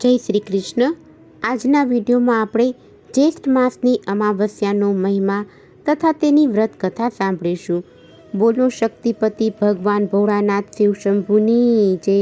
જય શ્રી કૃષ્ણ। આજના વિડીયોમાં આપણે જ્યેષ્ઠ માસની અમાવસ્યાનો મહિમા તથા તેની વ્રત કથા સાંભળીશું। બોલો શક્તિપતિ ભગવાન ભોળાનાથ શિવ શંભુની જય।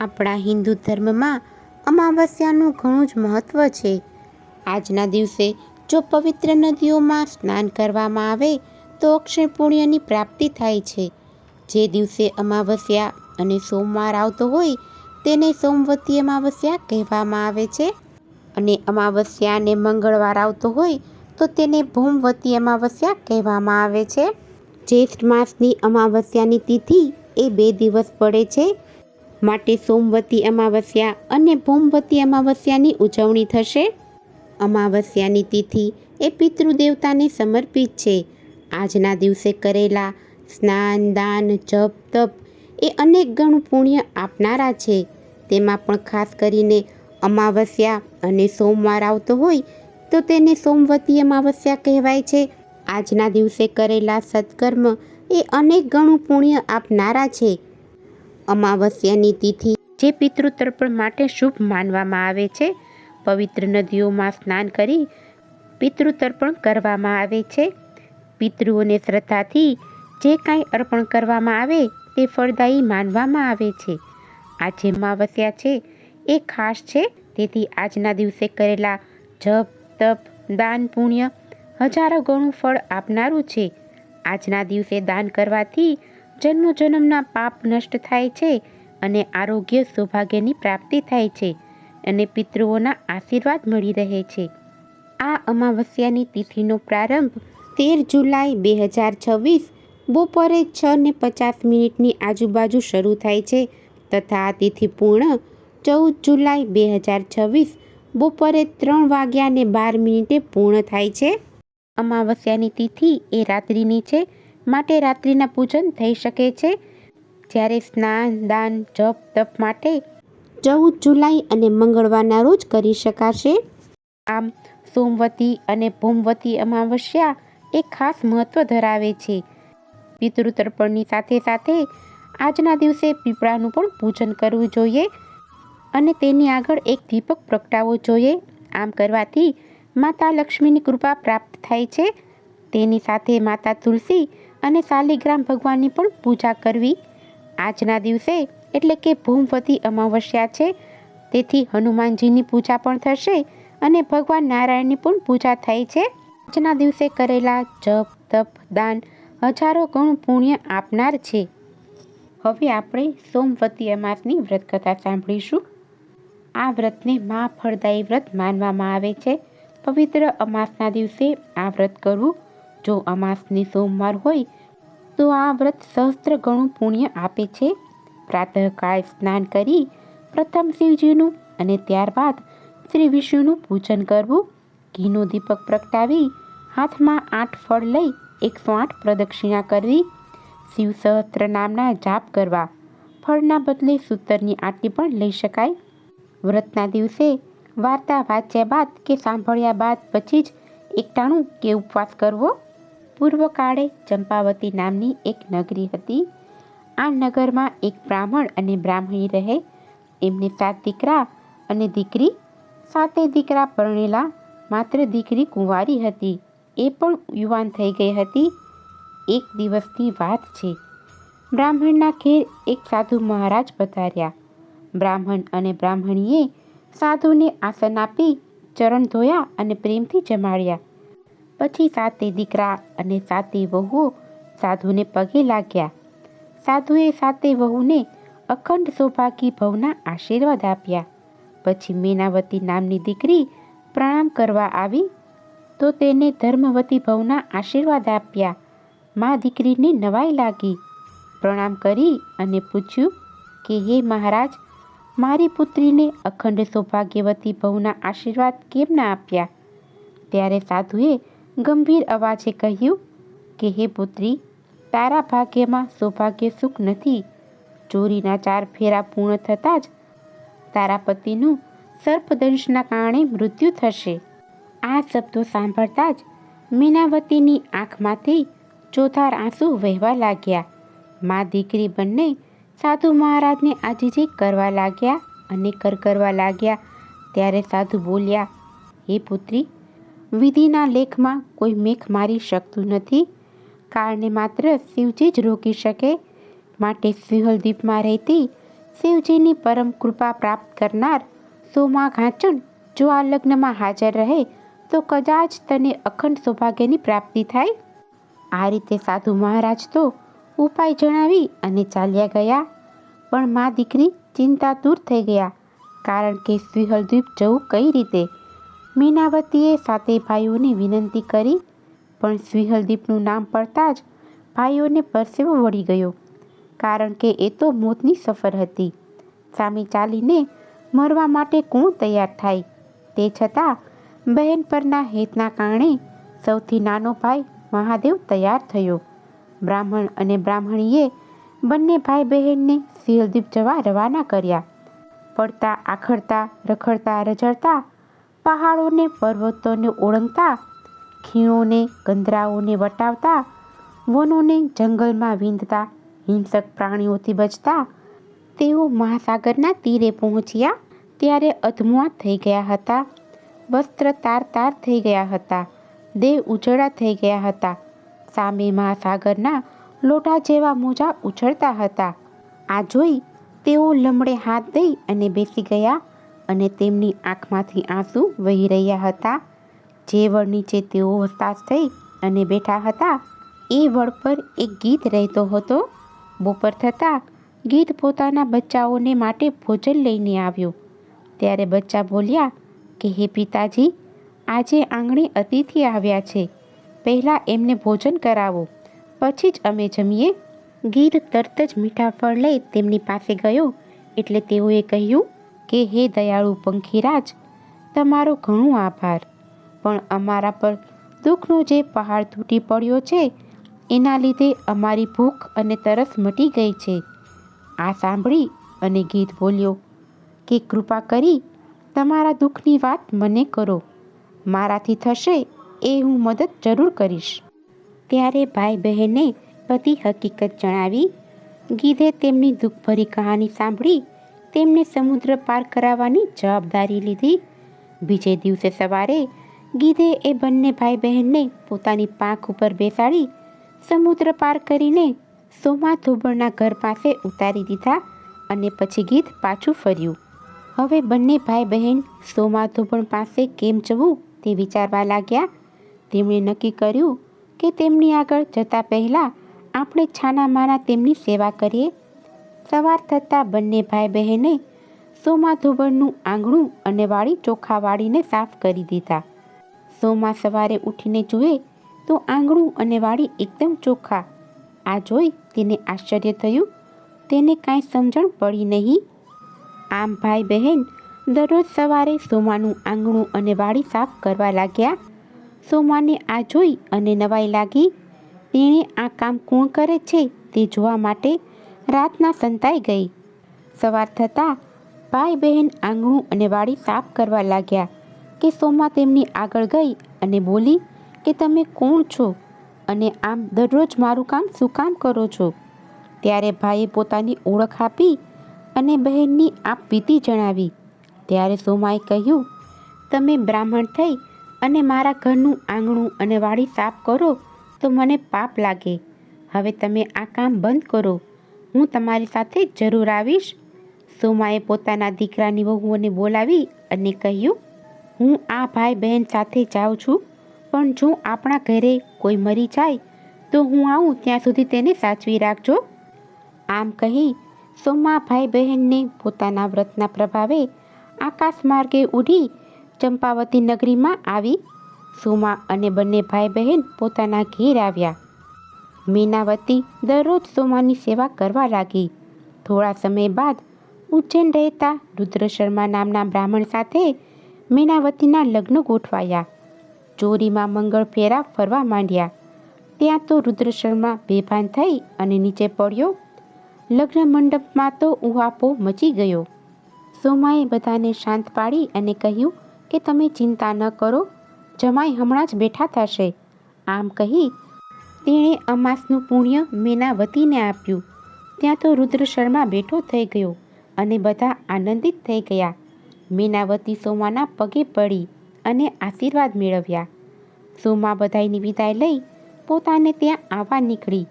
આપણા હિન્દુ ધર્મમાં અમાવસ્યાનું ઘણું જ મહત્ત્વ છે। આજના દિવસે જો પવિત્ર નદીઓમાં સ્નાન કરવામાં આવે તો અક્ષય પુણ્યની પ્રાપ્તિ થાય છે। જે દિવસે અમાવસ્યા અને સોમવાર આવતો હોય તેને સોમવતી અમાવસ્યા કહેવામાં આવે છે અને અમાવસ્યા અને મંગળવાર આવતો હોય તો તેને ભૌમવતી અમાવસ્યા કહેવામાં આવે છે। જ્યેષ્ઠ માસની અમાવસ્યાની તિથિ એ 2 દિવસ પડે છે, માટે સોમવતી અમાવસ્યા અને ભૌમવતી અમાવસ્યાની ઉજવણી થશે। અમાવસ્યાની તિથિ એ પિતૃદેવતાને સમર્પિત છે। આજના દિવસે કરેલા સ્નાન, દાન, જપ, તપ એ અનેક ગણું પુણ્ય આપનારા છે। તેમાં પણ ખાસ કરીને અમાવસ્યા અને સોમવાર આવતો હોય તો તેને સોમવતી અમાવસ્યા કહેવાય છે। આજના દિવસે કરેલા સત્કર્મ એ અનેક ગણું પુણ્ય આપનારા છે। અમાવસ્યાની તિથિ જે પિતૃતર્પણ માટે શુભ માનવામાં આવે છે। પવિત્ર નદીઓમાં સ્નાન કરી પિતૃતર્પણ કરવામાં આવે છે। પિતૃઓને શ્રદ્ધાથી જે કાંઈ અર્પણ કરવામાં આવે તે ફળદાયી માનવામાં આવે છે। આજે અમાવસ્યા છે એ ખાસ છે, તેથી આજના દિવસે કરેલા જપ, તપ, દાન, પુણ્ય હજારો ગણું ફળ આપનારું છે। આજના દિવસે દાન કરવાથી જન્મોજન્મના પાપ નષ્ટ થાય છે અને આરોગ્ય સૌભાગ્યની પ્રાપ્તિ થાય છે અને પિતૃઓના આશીર્વાદ મળી રહે છે। આ અમાવસ્યાની તિથિનો પ્રારંભ 13 જુલાઈ 2026 બપોરે 6:50 આજુબાજુ શરૂ થાય છે તથા આ તિથિ પૂર્ણ 14 જુલાઈ 2026 બપોરે 3:12 પૂર્ણ થાય છે। અમાવસ્યાની તિથિ એ રાત્રિની છે, માટે રાત્રિના પૂજન થઈ શકે છે, જ્યારે સ્નાન, દાન, જપ, તપ માટે 14 જુલાઈ અને મંગળવારના રોજ કરી શકાશે। આમ સોમવતી અને ભૌમવતી અમાવસ્યા એ ખાસ મહત્વ ધરાવે છે। પિતૃતર્પણની સાથે સાથે આજના દિવસે પીપળાનું પણ પૂજન કરવું જોઈએ અને તેની આગળ એક દીપક પ્રગટાવવો જોઈએ। આમ કરવાથી માતા લક્ષ્મીની કૃપા પ્રાપ્ત થાય છે। તેની સાથે માતા તુલસી અને શાલિગ્રામ ભગવાનની પણ પૂજા કરવી। આજના દિવસે એટલે કે ભૌમવતી અમાવસ્યા છે, તેથી હનુમાનજીની પૂજા પણ થશે અને ભગવાન નારાયણની પણ પૂજા થાય છે। આજના દિવસે કરેલા જપ, તપ, દાન હજારો ગણું પુણ્ય આપનાર છે। હવે આપણે સોમવતી અમાસની વ્રત કથા સાંભળીશું। આ વ્રતને મહા ફળદાયી વ્રત માનવામાં આવે છે। પવિત્ર અમાસના દિવસે આ વ્રત કરવું। જો અમાસની સોમવાર હોય તો આ વ્રત સહસ્ત્ર ગણું પુણ્ય આપે છે। પ્રાતઃકાળે સ્નાન કરી પ્રથમ શિવજીનું અને ત્યારબાદ શ્રી વિષ્ણુનું પૂજન કરવું। ઘીનો દીપક પ્રગટાવી હાથમાં 8 ફળ લઈ 108 પ્રદક્ષિણા કરવી। શિવ સહસ્ત્ર નામના જાપ કરવા। ફળના બદલે સૂતરની આંટી પણ લઈ શકાય। વ્રતના દિવસે વાર્તા વાંચ્યા બાદ કે સાંભળ્યા બાદ પછી જ એકટાણું કે ઉપવાસ કરવો। પૂર્વકાળે ચંપાવતી નામની એક નગરી હતી। આ નગરમાં એક બ્રાહ્મણ અને બ્રાહ્મણી રહે। એમને 7 દીકરા અને દીકરી। 7 દીકરા પરણેલા, માત્ર દીકરી કુંવારી હતી, એ પણ યુવાન થઈ ગઈ હતી। એક દિવસની વાત છે, બ્રાહ્મણના ઘેર એક સાધુ મહારાજ પધાર્યા। બ્રાહ્મણ અને બ્રાહ્મણીએ સાધુને આસન આપી ચરણ ધોયા અને પ્રેમથી જમાડ્યા। પછી 7 દીકરા અને 7 વહુઓ સાધુને પગે લાગ્યા। સાધુએ 7 વહુને અખંડ સૌભાગી ભવના આશીર્વાદ આપ્યા। પછી મેનાવતી નામની દીકરી પ્રણામ કરવા આવી તો તેને ધર્મવતી ભવના આશીર્વાદ આપ્યા। મા દીકરીને નવાઈ લાગી, પ્રણામ કરી અને પૂછ્યું કે હે મહારાજ, મારી પુત્રીને અખંડ સૌભાગ્યવતી ભવના આશીર્વાદ કેમ ના આપ્યા? ત્યારે સાધુએ ગંભીર અવાજે કહ્યું કે હે પુત્રી, તારા ભાગ્યમાં સૌભાગ્ય સુખ નથી। ચોરીના 4 ફેરા પૂર્ણ થતાં જ તારા પતિનું સર્પદંશના કારણે મૃત્યુ થશે। આ શબ્દો સાંભળતા જ મીનાવતીની આંખમાંથી ચોધાર આંસુ વહેવા લાગ્યા। મા દીકરી બંને સાધુ મહારાજને આજીજી કરવા લાગ્યા। અને કરકરવા લાગ્યા ત્યારે સાધુ બોલ્યા, હે પુત્રી, વિધિના લેખમાં કોઈ મેખ મારી શકતું નથી. કાળને માત્ર શિવજી જ રોકી શકે. માટે સિંહલદીપમાં રહેતી શિવજીની પરમ કૃપા પ્રાપ્ત કરનાર સોમા ઘાંચણ જો આ લગ્નમાં હાજર રહે તો કદાચ તને અખંડ સૌભાગ્યની પ્રાપ્તિ થાય. આ રીતે સાધુ મહારાજ તો ઉપાય જણાવી અને ચાલ્યા ગયા. પણ મા દીકરી ચિંતાતુર થઈ ગયા, કારણ કે સિંહલદીપ જવું કઈ રીતે? મીનાવતીએ સાતે ભાઈઓને વિનંતી કરી, પણ સિંહલદીપનું નામ પડતા જ ભાઈઓને પરસેવો વળી ગયો, કારણ કે એ તો મોતની સફર હતી. સામે ચાલીને મરવા માટે કોણ તૈયાર થાય? તે છતાં બહેન પરના હેતના કારણે સૌથી નાનો ભાઈ મહાદેવ તૈયાર થયો. બ્રાહ્મણ અને બ્રાહ્મણીએ બંને ભાઈ બહેનને સિંહલદીપ જવા રવાના કર્યા. પડતા આખડતા, રખડતા રઝળતા, પહાડોને પર્વતોને ઓળંગતા, ખીણોને ગંદરાઓને વટાવતા, વનોને જંગલમાં વીંધતા, હિંસક પ્રાણીઓથી બચતા તેઓ મહાસાગરના તીરે પહોંચ્યા ત્યારે અધમુઆ થઈ ગયા હતા. વસ્ત્ર તાર તાર થઈ ગયા હતા, દેહ ઉજળા થઈ ગયા હતા. સામે મહાસાગરના લોટા જેવા મોજા ઉછળતા હતા. આ જોઈ તેઓ લમડે હાથ દઈ અને બેસી ગયા અને તેમની આંખમાંથી આંસુ વહી રહ્યા હતા. જે વડ નીચે તેઓ હતાશ થઈ અને બેઠા હતા એ વડ પર એક ગીધ રહેતો હતો. બપોર થતાં ગીધ પોતાના બચ્ચાઓને માટે ભોજન લઈને આવ્યો. ત્યારે બચ્ચા બોલ્યા કે હે પિતાજી, આજે આંગણે અતિથિ આવ્યા છે, પહેલાં એમને ભોજન કરાવો, પછી જ અમે જમીએ. ગીધ તરત જ મીઠા ફળ લઈ તેમની પાસે ગયો એટલે તેઓએ કહ્યું કે હે દયાળુ પંખીરાજ, તમારો ઘણો આભાર, પણ અમારા પર દુઃખનો જે પહાડ તૂટી પડ્યો છે એના લીધે અમારી ભૂખ અને તરસ મટી ગઈ છે. આ સાંભળી અને ગીધ બોલ્યો કે કૃપા કરી તમારા દુઃખની વાત મને કરો, મારાથી થશે એ હું મદદ જરૂર કરીશ. ત્યારે ભાઈ બહેને બધી હકીકત જણાવી. ગીધે તેમની દુઃખભરી કહાની સાંભળી તેમને સમુદ્ર પાર કરાવવાની જવાબદારી લીધી. બીજે દિવસે સવારે ગીધે એ બંને ભાઈ બહેનને પોતાની પાંખ ઉપર બેસાડી સમુદ્ર પાર કરીને સોમા ધોબણના ઘર પાસે ઉતારી દીધા અને પછી ગીધ પાછું ફર્યું. હવે બંને ભાઈ બહેન સોમા ધોબણ પાસે કેમ જવું તે વિચારવા લાગ્યા. તેમણે નક્કી કર્યું કે તેમની આગળ જતા પહેલાં આપણે છાનામાના તેમની સેવા કરીએ. સવાર થતાં બંને ભાઈ બહેને સોમા ધોબણનું આંગણું અને વાડી ચોખ્ખા વાળીને સાફ કરી દીધા. સોમા સવારે ઉઠીને જુએ તો આંગણું અને વાડી એકદમ ચોખ્ખા. આ જોઈ તેને આશ્ચર્ય થયું. તેને કાંઈ સમજણ પડી નહીં. આમ ભાઈ બહેન દરરોજ સવારે સોમાનું આંગણું અને વાડી સાફ કરવા લાગ્યા. સોમાને આ જોઈ અને નવાઈ લાગી. તેણે આ કામ કોણ કરે છે તે જોવા માટે રાતના સંતાઈ ગઈ. સવાર થતાં ભાઈ બહેન આંગણું અને વાડી સાફ કરવા લાગ્યા કે સોમા તેમની આગળ ગઈ અને બોલી કે તમે કોણ છો અને આમ દરરોજ મારું કામ શું કામ કરો છો? ત્યારે ભાઈએ પોતાની ઓળખ આપી અને બહેનની આપ વિધિ જણાવી. ત્યારે સોમાએ કહ્યું, તમે બ્રાહ્મણ થઈ અને મારા ઘરનું આંગણું અને વાડી સાફ કરો તો મને પાપ લાગે. હવે તમે આ કામ બંધ કરો, હું તમારી સાથે જરૂર આવીશ. સોમાએ પોતાના દીકરાની વહુઓને બોલાવી અને કહ્યું, હું આ ભાઈ બહેન સાથે જાઉં છું, પણ જો આપણા ઘરે કોઈ મરી જાય તો હું આવું ત્યાં સુધી તેને સાચવી રાખજો. આમ કહી સોમા ભાઈ બહેનને પોતાના વ્રતના પ્રભાવે આકાશ માર્ગે ઉડી ચંપાવતી નગરીમાં આવી. સોમા અને બંને ભાઈ બહેન પોતાના ઘેર આવ્યા. મીનાવતી દરરોજ સોમાની સેવા કરવા લાગી. થોડા સમય બાદ ઉજ્જૈન રહેતા રુદ્ર શર્મા નામના બ્રાહ્મણ સાથે મીનાવતીના લગ્ન ગોઠવાયા. ચોરીમાં મંગળ ફેરા ફરવા માંડ્યા. ત્યાં તો રુદ્ર શર્મા બેભાન થઈ અને નીચે પડ્યો. લગ્ન મંડપમાં તો ઉહાપો મચી ગયો. સોમાએ બધાને શાંત પાડી અને કહ્યું કે તમે ચિંતા ન કરો, જમાઈ હમણાં જ બેઠા થશે. આમ કહી તેણે અમાસનું પુણ્ય મીનાવતીને આપ્યું. ત્યાં તો રુદ્ર શર્મા બેઠો થઈ ગયો અને બધા આનંદિત થઈ ગયા. મીનાવતી સોમાના પગે પડી અને આશીર્વાદ મેળવ્યા. સોમા બધાયની વિદાય લઈ પોતાને ત્યાં આવવા નીકળી.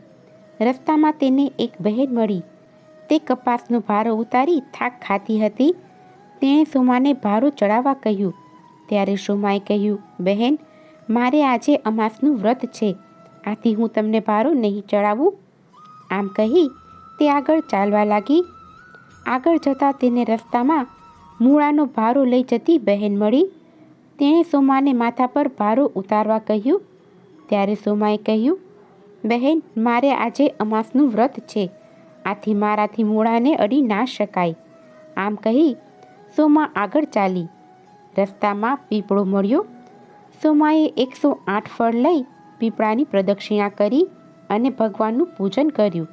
રસ્તામાં તેને એક બહેન મળી. તે કપાસનો ભારો ઉતારી થાક ખાતી હતી. તેણે સોમાને ભારો ચડાવવા કહ્યું. ત્યારે સોમાએ કહ્યું, બહેન, મારે આજે અમાસનું વ્રત છે, આથી હું તમને ભારો નહીં ચડાવું. આમ કહી તે આગળ ચાલવા લાગી. આગળ જતાં તેને રસ્તામાં મૂળાનો ભારો લઈ જતી બહેન મળી. તેણે સોમાને માથા પર ભારો ઉતારવા કહ્યું. ત્યારે સોમાએ કહ્યું, બહેન, મારે આજે અમાસનું વ્રત છે, આથી મારાથી મૂળાને અડી ના શકાય. આમ કહી સોમા આગળ ચાલી. રસ્તામાં પીપળો મળ્યો. સોમાએ 108 ફળ લઈ પીપળાની પ્રદક્ષિણા કરી અને ભગવાનનું પૂજન કર્યું.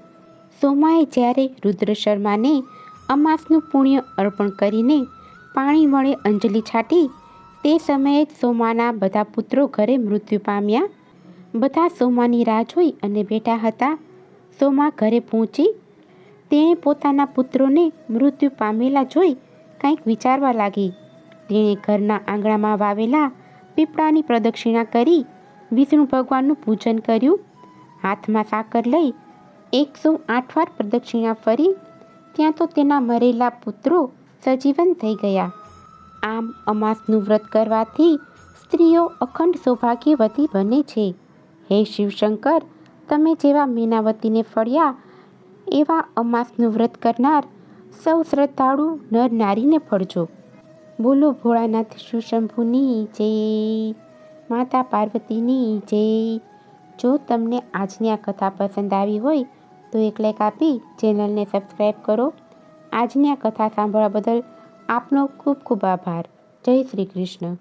સોમાએ જ્યારે રુદ્ર શર્માને અમાસનું પુણ્ય અર્પણ કરીને પાણી વડે અંજલિ છાંટી, તે સમયે જ સોમાના બધા પુત્રો ઘરે મૃત્યુ પામ્યા. બધા સોમાની રાહ જોઈ અને બેઠા હતા. સોમા ઘરે પહોંચી. તેણે પોતાના પુત્રોને મૃત્યુ પામેલા જોઈ કંઈક વિચારવા લાગી. તેણે ઘરના આંગણામાં વાવેલા પીપળાની પ્રદક્ષિણા કરી વિષ્ણુ ભગવાનનું પૂજન કર્યું. હાથમાં સાકર લઈ 108 વાર પ્રદક્ષિણા ફરી. ત્યાં તો તેના મરેલા પુત્રો સજીવન થઈ ગયા. આમ અમાસનું વ્રત કરવાથી સ્ત્રીઓ અખંડ સૌભાગ્યવતી બને છે. હે શિવશંકર, તમે જેવા મીનાવતીને ફળ્યા એવા અમાસનું વ્રત કરનાર સૌ શ્રદ્ધાળુ નર નારીને ફળજો. બોલો ભોળાનાથ શિવશંભુની જય, માતા પાર્વતીની જય. જો તમને આજની આ કથા પસંદ આવી હોય તો એક લાઈક આપી ચેનલને સબસ્ક્રાઈબ કરો. આજની આ કથા સાંભળવા બદલ આપનો ખૂબ ખૂબ આભાર. જય શ્રી કૃષ્ણ.